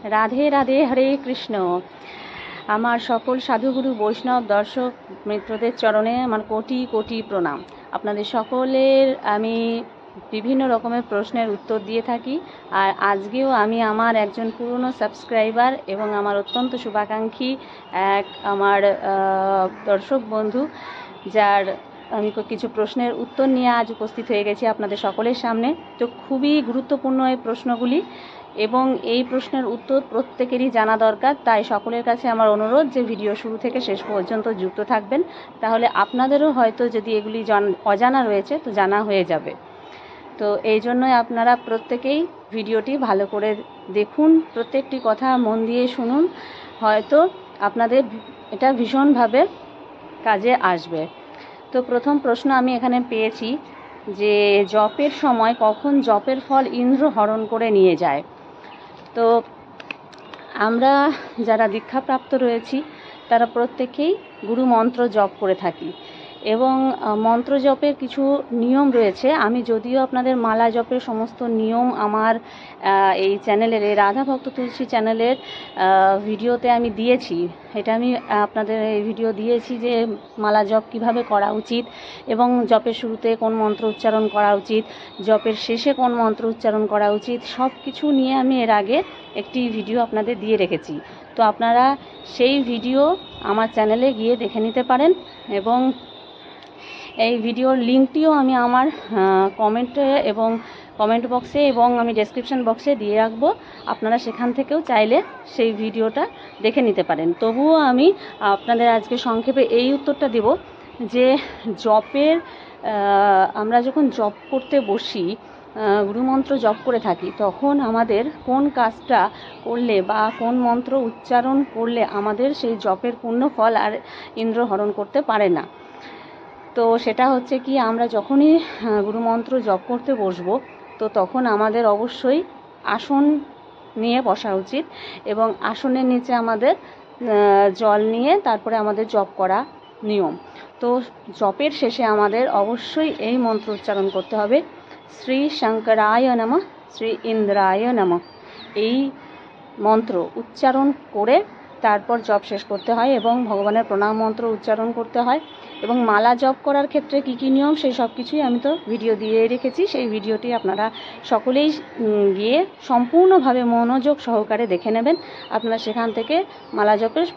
রাধে রাধে, হরে কৃষ্ণ। আমার সকল সাধুগুরু বৈষ্ণব দর্শক মিত্রদের চরণে আমার কোটি কোটি প্রণাম। আপনাদের সকলের আমি বিভিন্ন রকমের প্রশ্নের উত্তর দিয়ে থাকি। আর আজকেও আমি আমার একজন পুরনো সাবস্ক্রাইবার এবং আমার অত্যন্ত শুভাকাঙ্ক্ষী আমার দর্শক বন্ধু, যার আমি কিছু প্রশ্নের উত্তর নিয়ে আজ উপস্থিত হয়ে গেছি আপনাদের সকলের সামনে। তো খুবই গুরুত্বপূর্ণ এই প্রশ্নগুলি এবং এই প্রশ্নের উত্তর প্রত্যেকেরই জানা দরকার। তাই সকলের কাছে আমার অনুরোধ যে ভিডিও শুরু থেকে শেষ পর্যন্ত যুক্ত থাকবেন, তাহলে আপনাদেরও হয়তো যদি এগুলি অজানা রয়েছে তো জানা হয়ে যাবে। তো এই জন্যই আপনারা প্রত্যেকেই ভিডিওটি ভালো করে দেখুন, প্রত্যেকটি কথা মন দিয়ে শুনুন, হয়তো আপনাদের এটা ভীষণভাবে কাজে আসবে। তো প্রথম প্রশ্ন আমি এখানে পেয়েছি যে জপের সময় কখন জপের ফল ইন্দ্র হরণ করে নিয়ে যায়। তো আমরা যারা দীক্ষাপ্রাপ্ত রয়েছি তারা প্রত্যেকেই গুরু মন্ত্র জপ করে থাকি এবং মন্ত্র জপের কিছু নিয়ম রয়েছে। আমি যদিও আপনাদের মালা জপের সমস্ত নিয়ম আমার এই চ্যানেলের, এই রাধা ভক্ত তুলসী চ্যানেলের ভিডিওতে আমি দিয়েছি। এটা আমি আপনাদের এই ভিডিও দিয়েছি যে মালা জপ কিভাবে করা উচিত এবং জপের শুরুতে কোন মন্ত্র উচ্চারণ করা উচিত, জপের শেষে কোন মন্ত্র উচ্চারণ করা উচিত, সব কিছু নিয়ে আমি এর আগে একটি ভিডিও আপনাদের দিয়ে রেখেছি। তো আপনারা সেই ভিডিও আমার চ্যানেলে গিয়ে দেখে নিতে পারেন এবং এই ভিডিওর লিঙ্কটিও আমি আমার কমেন্টে এবং কমেন্ট বক্সে এবং আমি ডেসক্রিপশন বক্সে দিয়ে রাখবো। আপনারা সেখান থেকেও চাইলে সেই ভিডিওটা দেখে নিতে পারেন। তবুও আমি আপনাদের আজকে সংক্ষেপে এই উত্তরটা দেব যে জপের আমরা যখন জপ করতে বসি, গুরুমন্ত্র জপ করে থাকি, তখন আমাদের কোন কাজটা করলে বা কোন মন্ত্র উচ্চারণ করলে আমাদের সেই জপের পূর্ণ ফল আর ইন্দ্র হরণ করতে পারে না। তো সেটা হচ্ছে কি, আমরা যখনই গুরুমন্ত্র জপ করতে বসবো তো তখন আমাদের অবশ্যই আসন নিয়ে বসা উচিত এবং আসনের নিচে আমাদের জল নিয়ে তারপরে আমাদের জপ করা নিয়ম। তো জপের শেষে আমাদের অবশ্যই এই মন্ত্র উচ্চারণ করতে হবে, শ্রী শঙ্করায় নমঃ, শ্রী ইন্দ্রায় নমঃ। এই মন্ত্র উচ্চারণ করে তারপর জপ শেষ করতে হয় এবং ভগবানের প্রণাম মন্ত্র উচ্চারণ করতে হয়। এবং মালা জপ করার ক্ষেত্রে কী কী নিয়ম সেই সব কিছুই আমি তো ভিডিও দিয়ে রেখেছি। সেই ভিডিওটি আপনারা সকলেই গিয়ে সম্পূর্ণভাবে মনোযোগ সহকারে দেখে নেবেন। আপনারা সেখান থেকে মালা জপের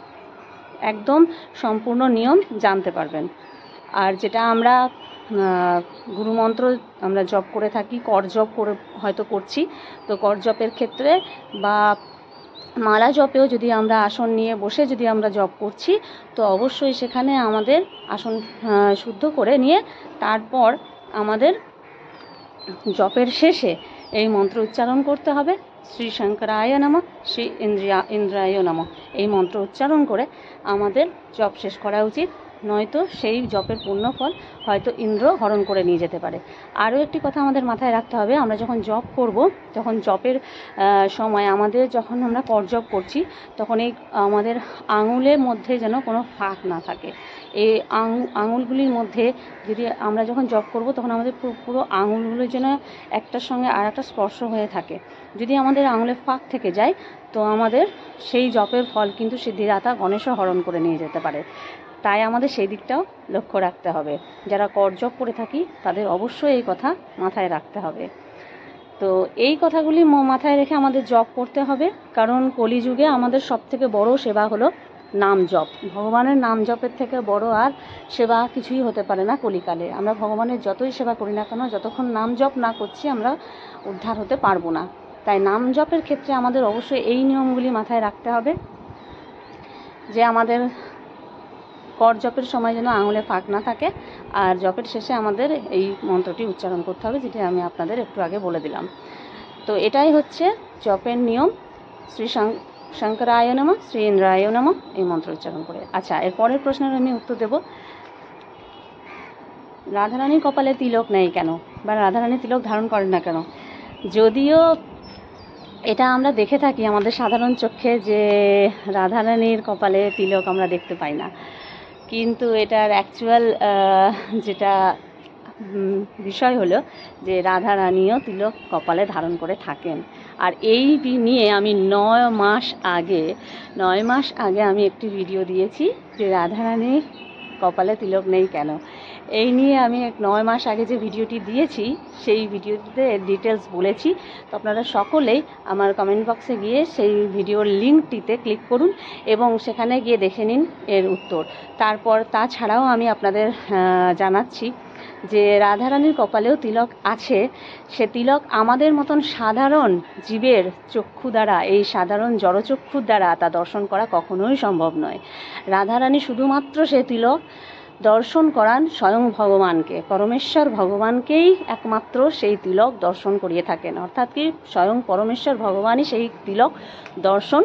একদম সম্পূর্ণ নিয়ম জানতে পারবেন। আর যেটা আমরা গুরুমন্ত্র আমরা জপ করে থাকি, কর জপ করে হয়তো করছি, তো কর জপের ক্ষেত্রে বা মালা জপেও যদি আমরা আসন নিয়ে বসে যদি আমরা জপ করছি তো অবশ্যই সেখানে আমাদের আসন শুদ্ধ করে নিয়ে তারপর আমাদের জপের শেষে এই মন্ত্র উচ্চারণ করতে হবে, শ্রী শঙ্করায় নমঃ, শ্রী ইন্দ্রায় নমঃ। এই মন্ত্র উচ্চারণ করে আমাদের জপ শেষ করা উচিত, নয়তো সেই জপের পূর্ণ ফল হয়তো ইন্দ্র হরণ করে নিয়ে যেতে পারে। আরও একটি কথা আমাদের মাথায় রাখতে হবে, আমরা যখন জপ করব তখন জপের সময় আমাদের যখন আমরা কর জপ করছি তখন এই আমাদের আঙুলের মধ্যে যেন কোনো ফাঁক না থাকে। এই আঙুলগুলির মধ্যে যদি আমরা যখন জপ করব তখন আমাদের পুরো আঙুলগুলো যেন একটার সঙ্গে আর একটা স্পর্শ হয়ে থাকে। যদি আমাদের আঙুলে ফাঁক থেকে যায় তো আমাদের সেই জপের ফল কিন্তু সিদ্ধিদাতা গণেশও হরণ করে নিয়ে যেতে পারে। তাই আমাদের সেই দিকটাও লক্ষ্য রাখতে হবে। যারা কর জপ করে থাকি তাদের অবশ্যই এই কথা মাথায় রাখতে হবে। তো এই কথাগুলি মাথায় রেখে আমাদের জপ করতে হবে, কারণ কলিযুগে আমাদের সবথেকে বড় সেবা হলো নাম জপ। ভগবানের নাম জপের থেকে বড় আর সেবা কিছুই হতে পারে না কলিকালে। আমরা ভগবানের যতই সেবা করি না কেন, যতক্ষণ নাম জপ না করছি আমরা উদ্ধার হতে পারবো না। তাই নাম জপের ক্ষেত্রে আমাদের অবশ্যই এই নিয়মগুলি মাথায় রাখতে হবে যে আমাদের কর জপের সময় যেন আঙুলে ফাঁক না থাকে আর জপের শেষে আমাদের এই মন্ত্রটি উচ্চারণ করতে হবে, যেটি আমি আপনাদের একটু আগে বলে দিলাম। তো এটাই হচ্ছে জপের নিয়ম, শ্রী শঙ্করায় নমঃ, শ্রী ইন্দ্রায় নমঃ, এই মন্ত্র উচ্চারণ করে। আচ্ছা, এর পরের প্রশ্নের আমি উত্তর দেব, রাধারানীর কপালে তিলক নেই কেন বা রাধারানী তিলক ধারণ করেন না কেন? যদিও এটা আমরা দেখে থাকি আমাদের সাধারণ চোখে যে রাধারানীর কপালে তিলক আমরা দেখতে পাই না, কিন্তু এটার অ্যাকচুয়াল যেটা বিষয় হলো যে রাধারানীও তিলক কপালে ধারণ করে থাকেন। আর এই নিয়ে আমি 9 মাস আগে আমি একটি ভিডিও দিয়েছি যে রাধারানীর কপালে তিলক নেই কেন। এই নিয়ে আমি 9 মাস আগে যে ভিডিওটি দিয়েছি সেই ভিডিওতে ডিটেলস বলেছি। তো আপনারা সকলেই আমার কমেন্ট বক্সে গিয়ে সেই ভিডিওর লিঙ্কটিতে ক্লিক করুন এবং সেখানে গিয়ে দেখে নিন এর উত্তর। তারপর তাছাড়াও আমি আপনাদের জানাচ্ছি যে রাধারানীর কপালেও তিলক আছে। সে তিলক আমাদের মতন সাধারণ জীবের চক্ষু দ্বারা, এই সাধারণ জড়চক্ষুর দ্বারা তা দর্শন করা কখনোই সম্ভব নয়। রাধারানী শুধুমাত্র সে তিলক দর্শন করান স্বয়ং ভগবানকে, পরমেশ্বর ভগবানকেই একমাত্র সেই তিলক দর্শন করিয়ে থাকেন। অর্থাৎ কি স্বয়ং পরমেশ্বর ভগবানই সেই তিলক দর্শন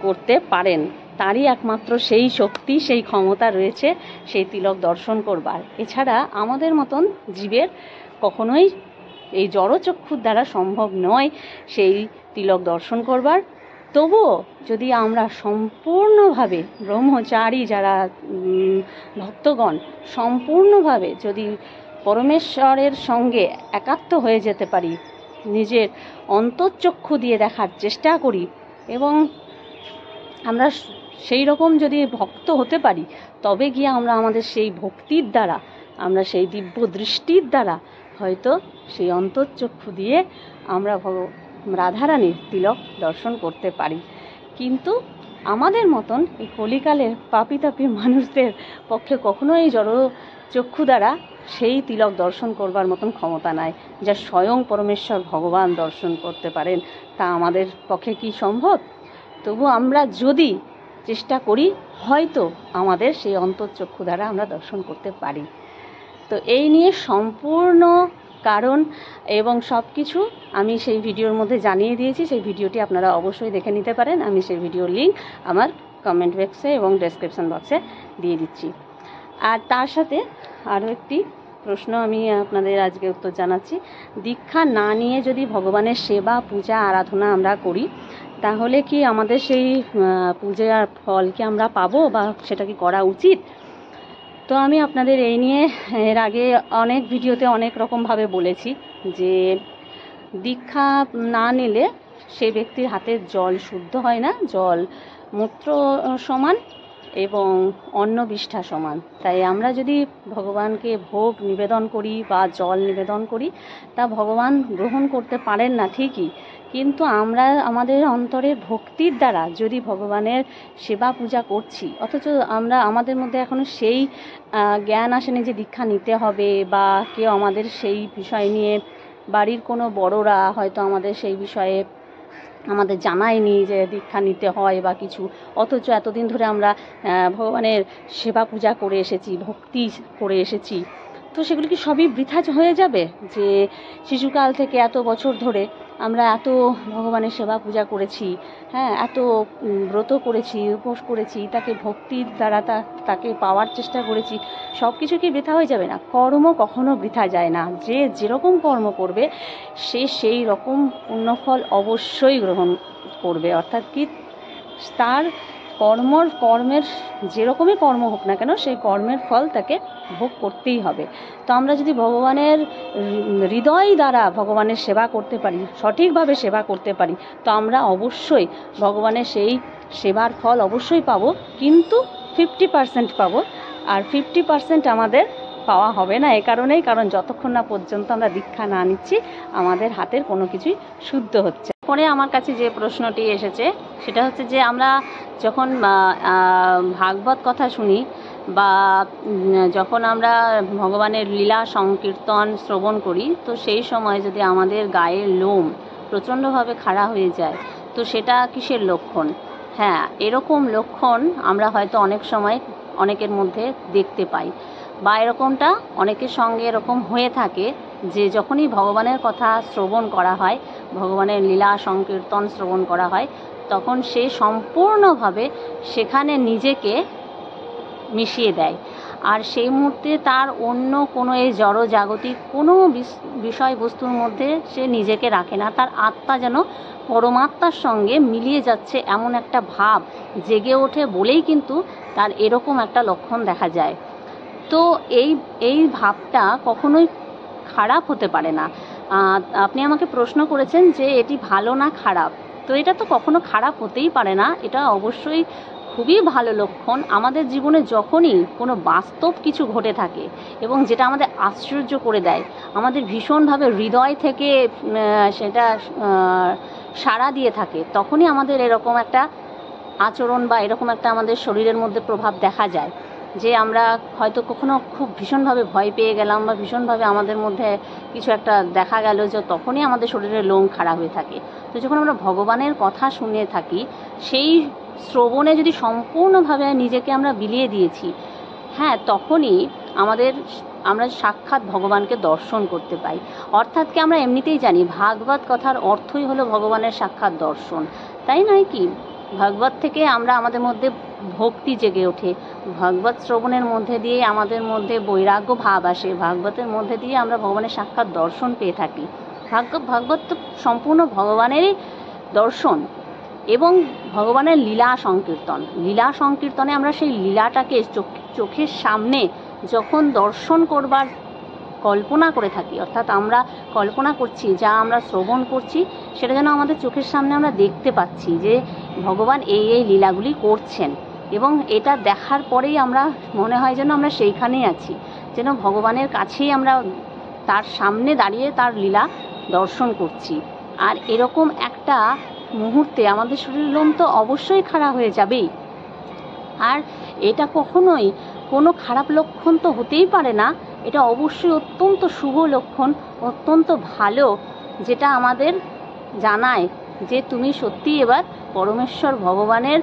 করতে পারেন, তারই একমাত্র সেই শক্তি, সেই ক্ষমতা রয়েছে সেই তিলক দর্শন করবার। এছাড়া আমাদের মতন জীবের কখনোই এই জড়চক্ষুর দ্বারা সম্ভব নয় সেই তিলক দর্শন করবার। তবুও যদি আমরা সম্পূর্ণভাবে ব্রহ্মচারী যারা ভক্তগণ সম্পূর্ণভাবে যদি পরমেশ্বরের সঙ্গে একাত্ম হয়ে যেতে পারি, নিজের অন্তর্চক্ষু দিয়ে দেখার চেষ্টা করি এবং আমরা সেই রকম যদি ভক্ত হতে পারি, তবে গিয়ে আমরা আমাদের সেই ভক্তির দ্বারা, আমরা সেই দিব্য দৃষ্টির দ্বারা হয়তো সেই অন্তর্চক্ষু দিয়ে আমরা রাধারানীর তিলক দর্শন করতে পারি। কিন্তু আমাদের মতন এই কলিকালের পাপী তাপী মানুষদের পক্ষে কখনো এই জড়চক্ষু দ্বারা সেই তিলক দর্শন করবার মতন ক্ষমতা নাই, যা স্বয়ং পরমেশ্বর ভগবান দর্শন করতে পারেন। তা আমাদের পক্ষে কি সম্ভব? তবু আমরা যদি চেষ্টা করি, হয়তো আমাদের সেই অন্তর্চক্ষু দ্বারা আমরা দর্শন করতে পারি। তো এই নিয়ে সম্পূর্ণ কারণ এবং সব কিছু আমি সেই ভিডিওর মধ্যে জানিয়ে দিয়েছি। সেই ভিডিওটি আপনারা অবশ্যই দেখে নিতে পারেন। আমি সেই ভিডিওর লিঙ্ক আমার কমেন্ট বক্সে এবং ডেসক্রিপশন বক্সে দিয়ে দিচ্ছি। আর তার সাথে আরও একটি প্রশ্ন আমি আপনাদের আজকে উত্তর জানাচ্ছি। দীক্ষা না নিয়ে যদি ভগবানের সেবা, পূজা, আরাধনা আমরা করি, তাহলে কি আমাদের সেই পূজার ফল কি আমরা পাবো, বা সেটা কি করা উচিত? তো আমি আপনাদের এই নিয়ে এর আগে অনেক ভিডিওতে অনেক রকমভাবে বলেছি যে দীক্ষা না নিলে সেই ব্যক্তির হাতের জল শুদ্ধ হয় না। জল মূত্র সমান এবং অন্ন বিষ্ঠা সমান। তাই আমরা যদি ভগবানকে ভোগ নিবেদন করি বা জল নিবেদন করি, তা ভগবান গ্রহণ করতে পারেন না ঠিকই, কিন্তু আমরা আমাদের অন্তরের ভক্তির দ্বারা যদি ভগবানের সেবা পূজা করছি, অথচ আমাদের মধ্যে এখনও সেই জ্ঞান আসেনি যে দীক্ষা নিতে হবে, বা কেউ আমাদের সেই বিষয় নিয়ে, বাড়ির কোনো বড়রা হয়তো আমাদের সেই বিষয়ে আমাদের জানায়নি যে দীক্ষা নিতে হয় বা কিছু, অথচ এতদিন ধরে আমরা ভগবানের সেবা পূজা করে এসেছি, ভক্তি করে এসেছি। তো সেগুলো কি সবই বৃথা হয়ে যাবে? যে শিশুকাল থেকে এত বছর ধরে আমরা এত ভগবানের সেবা পূজা করেছি, হ্যাঁ, এত ব্রত করেছি, উপোস করেছি, তাকে ভক্তির দ্বারা তাকে পাওয়ার চেষ্টা করেছি, সব কিছু কি বৃথা হয়ে যাবে না? কর্ম কখনো বৃথা যায় না। যে যেরকম কর্ম করবে সে সেই রকম পুণ্যফল অবশ্যই গ্রহণ করবে। অর্থাৎ কি, তার কর্মের যেরকমই কর্ম হোক না কেন, সেই কর্মের ফল তাকে ভোগ করতেই হবে। তো আমরা যদি ভগবানের হৃদয় দ্বারা ভগবানের সেবা করতে পারি, সঠিকভাবে সেবা করতে পারি, তো আমরা অবশ্যই ভগবানের সেই সেবার ফল অবশ্যই পাবো, কিন্তু 50% পাবো। আর 50% আমাদের পাওয়া হবে না এ কারণেই, কারণ যতক্ষণ না পর্যন্ত আমরা দীক্ষা না নিচ্ছি, আমাদের হাতের কোনো কিছুই শুদ্ধ হচ্ছে। পরে আমার কাছে যে প্রশ্নটি এসেছে সেটা হচ্ছে যে আমরা যখন ভাগবত কথা শুনি বা যখন আমরা ভগবানের লীলা সংকীর্তন শ্রবণ করি, তো সেই সময় যদি আমাদের গায়ের লোম প্রচণ্ডভাবে খাড়া হয়ে যায়, তো সেটা কিসের লক্ষণ? হ্যাঁ, এরকম লক্ষণ আমরা হয়তো অনেক সময় অনেকের মধ্যে দেখতে পাই, বা এরকমটা অনেকের সঙ্গে এরকম হয়ে থাকে যে যখনই ভগবানের কথা শ্রবণ করা হয়, ভগবানের লীলা সংকীর্তন শ্রবণ করা হয়, তখন সে সম্পূর্ণভাবে সেখানে নিজেকে মিশিয়ে দেয়। আর সেই মুহূর্তে তার অন্য কোনো এই জড়জাগতিক কোনো বিষয়বস্তুর মধ্যে সে নিজেকে রাখে না। তার আত্মা যেন পরমাত্মার সঙ্গে মিলিয়ে যাচ্ছে এমন একটা ভাব জেগে ওঠে বলেই কিন্তু তার এরকম একটা লক্ষণ দেখা যায়। তো এই ভাবটা কখনোই খারাপ হতে পারে না। আপনি আমাকে প্রশ্ন করেছেন যে এটি ভালো না খারাপ। তো এটা তো কখনো খারাপ হতেই পারে না, এটা অবশ্যই খুবই ভালো লক্ষণ। আমাদের জীবনে যখনই কোনো বাস্তব কিছু ঘটে থাকে এবং যেটা আমাদের আশ্চর্য করে দেয়, আমাদের ভীষণভাবে হৃদয় থেকে সেটা সাড়া দিয়ে থাকে, তখনই আমাদের এরকম একটা আচরণ বা এরকম একটা আমাদের শরীরের মধ্যে প্রভাব দেখা যায় যে আমরা হয়তো কখনো খুব ভীষণভাবে ভয় পেয়ে গেলাম বা ভীষণভাবে আমাদের মধ্যে কিছু একটা দেখা গেল, যে তখনই আমাদের শরীরের লোম খাড়া হয়ে থাকে। তো যখন আমরা ভগবানের কথা শুনে থাকি, সেই শ্রবণে যদি সম্পূর্ণভাবে নিজেকে আমরা বিলিয়ে দিয়েছি, হ্যাঁ, তখনই আমরা সাক্ষাৎ ভগবানকে দর্শন করতে পাই। অর্থাৎ কি আমরা এমনিতেই জানি ভাগবত কথার অর্থই হলো ভগবানের সাক্ষাৎ দর্শন, তাই নয় কি? ভাগবত থেকে আমাদের মধ্যে ভক্তি জেগে ওঠে, ভাগবত শ্রবণের মধ্যে দিয়ে আমাদের মধ্যে বৈরাগ্য ভাব আসে, ভাগবতের মধ্যে দিয়ে আমরা ভগবানের সাক্ষাৎ দর্শন পেয়ে থাকি। ভাগবত তো সম্পূর্ণ ভগবানেরই দর্শন এবং ভগবানের লীলা সংকীর্তনে আমরা সেই লীলাটাকে চোখের সামনে যখন দর্শন করবার কল্পনা করে থাকি, অর্থাৎ আমরা কল্পনা করছি, যা আমরা শ্রবণ করছি সেটা যেন আমাদের চোখের সামনে আমরা দেখতে পাচ্ছি যে ভগবান এই লীলাগুলি করছেন, এবং এটা দেখার পরেই আমরা মনে হয় যেন আমরা সেইখানেই আছি, যেন ভগবানের কাছেই আমরা তার সামনে দাঁড়িয়ে তার লীলা দর্শন করছি। আর এরকম একটা মুহূর্তে আমাদের শরীরের লোম তো অবশ্যই খাড়া হয়ে যাবেই। আর এটা কখনোই কোনো খারাপ লক্ষণ তো হতেই পারে না, এটা অবশ্যই অত্যন্ত শুভ লক্ষণ, অত্যন্ত ভালো, যেটা আমাদের জানায় যে তুমি সত্যি এবার পরমেশ্বর ভগবানের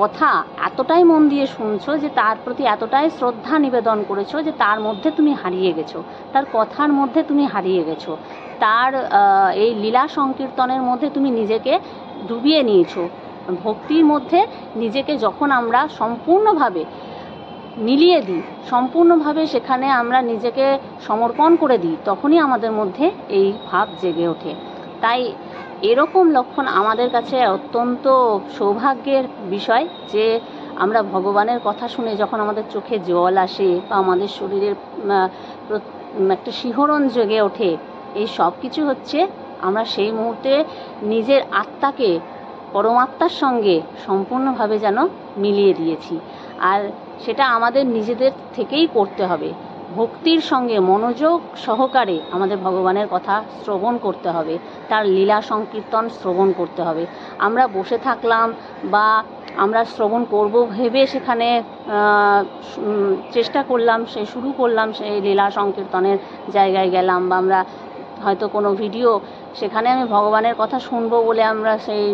কথা এতটাই মন দিয়ে শুনছো, যে তার প্রতি এতটাই শ্রদ্ধা নিবেদন করেছো যে তার মধ্যে তুমি হারিয়ে গেছো, তার কথার মধ্যে তুমি হারিয়ে গেছো, তার এই লীলা সংকীর্তনের মধ্যে তুমি নিজেকে ডুবিয়ে নিয়েছো। ভক্তির মধ্যে নিজেকে যখন আমরা সম্পূর্ণভাবে মিলিয়ে দিই, সম্পূর্ণভাবে সেখানে আমরা নিজেকে সমর্পণ করে দিই, তখনই আমাদের মধ্যে এই ভাব জেগে ওঠে। তাই এরকম লক্ষণ আমাদের কাছে অত্যন্ত সৌভাগ্যের বিষয় যে আমরা ভগবানের কথা শুনে যখন আমাদের চোখে জল আসে বা আমাদের শরীরের একটা শিহরণ জেগে ওঠে, এই সব কিছু হচ্ছে আমরা সেই মুহূর্তে নিজের আত্মাকে পরমাত্মার সঙ্গে সম্পূর্ণভাবে যেন মিলিয়ে দিয়েছি। আর সেটা আমাদের নিজেদের থেকেই করতে হবে, ভক্তির সঙ্গে মনোযোগ সহকারে আমাদের ভগবানের কথা শ্রবণ করতে হবে, তার লীলা সংকীর্তন শ্রবণ করতে হবে। আমরা বসে থাকলাম বা আমরা শ্রবণ করব ভেবে সেখানে চেষ্টা করলাম, শুরু করলাম সেই লীলা সংকীর্তনের জায়গায় গেলাম, বা আমরা হয়তো কোনো ভিডিও, সেখানে আমি ভগবানের কথা শুনবো বলে আমরা সেই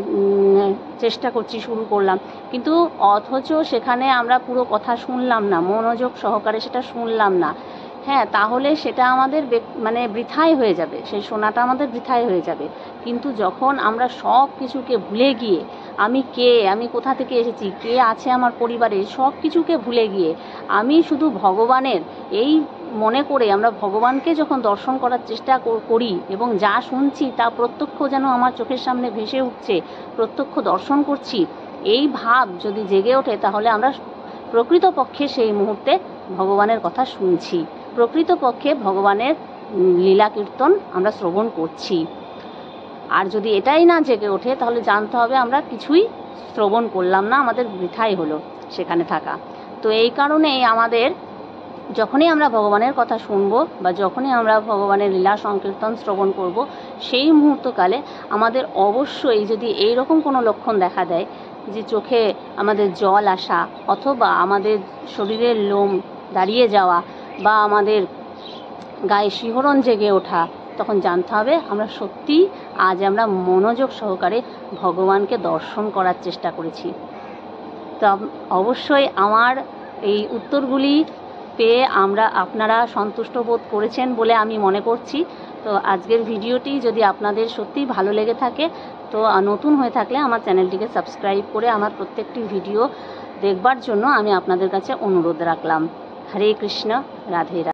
চেষ্টা করছি, শুরু করলাম, কিন্তু অথচ সেখানে আমরা পুরো কথা শুনলাম না, মনোযোগ সহকারে সেটা শুনলাম না, হ্যাঁ, তাহলে সেটা আমাদের বৃথাই হয়ে যাবে, সেই শোনাটা আমাদের বৃথাই হয়ে যাবে। কিন্তু যখন আমরা সব কিছুকে ভুলে গিয়ে আমি কোথা থেকে এসেছি, কে আছে আমার পরিবারে, সব কিছুকে ভুলে গিয়ে আমি শুধু ভগবানের এই মনে করে আমরা ভগবানকে যখন দর্শন করার চেষ্টা করি এবং যা শুনছি তা প্রত্যক্ষ যেন আমার চোখের সামনে ভেসে উঠছে, প্রত্যক্ষ দর্শন করছি, এই ভাব যদি জেগে ওঠে, তাহলে আমরা প্রকৃতপক্ষে সেই মুহূর্তে ভগবানের কথা শুনছি, প্রকৃতপক্ষে ভগবানের লীলা কীর্তন আমরা শ্রবণ করছি। আর যদি এটাই না জেগে ওঠে, তাহলে জানতে হবে আমরা কিছুই শ্রবণ করলাম না, আমাদের বৃথাই হলো সেখানে থাকা। তো এই কারণেই আমাদের যখনই আমরা ভগবানের কথা শুনবো বা যখনই আমরা ভগবানের লীলা সংকীর্তন শ্রবণ করব, সেই মুহূর্তকালে আমাদের অবশ্যই যদি এই রকম কোনো লক্ষণ দেখা দেয় যে চোখে আমাদের জল আসা, অথবা আমাদের শরীরের লোম দাঁড়িয়ে যাওয়া, বা আমাদের গায়ে শিহরণ জেগে ওঠা, তখন জানতে হবে আমরা সত্যি আজ আমরা মনোযোগ সহকারে ভগবানকে দর্শন করার চেষ্টা করেছি। তো অবশ্যই আমার এই উত্তরগুলি পেয়ে আপনারা সন্তুষ্ট বোধ করেছেন বলে আমি মনে করছি। তো আজকের ভিডিওটি যদি আপনাদের সত্যিই ভালো লেগে থাকে, তো নতুন হয়ে থাকলে আমার চ্যানেলটিকে সাবস্ক্রাইব করে আমার প্রত্যেকটি ভিডিও দেখবার জন্য আমি আপনাদের কাছে অনুরোধ রাখলাম। হরে কৃষ্ণ, রাধে রাধে।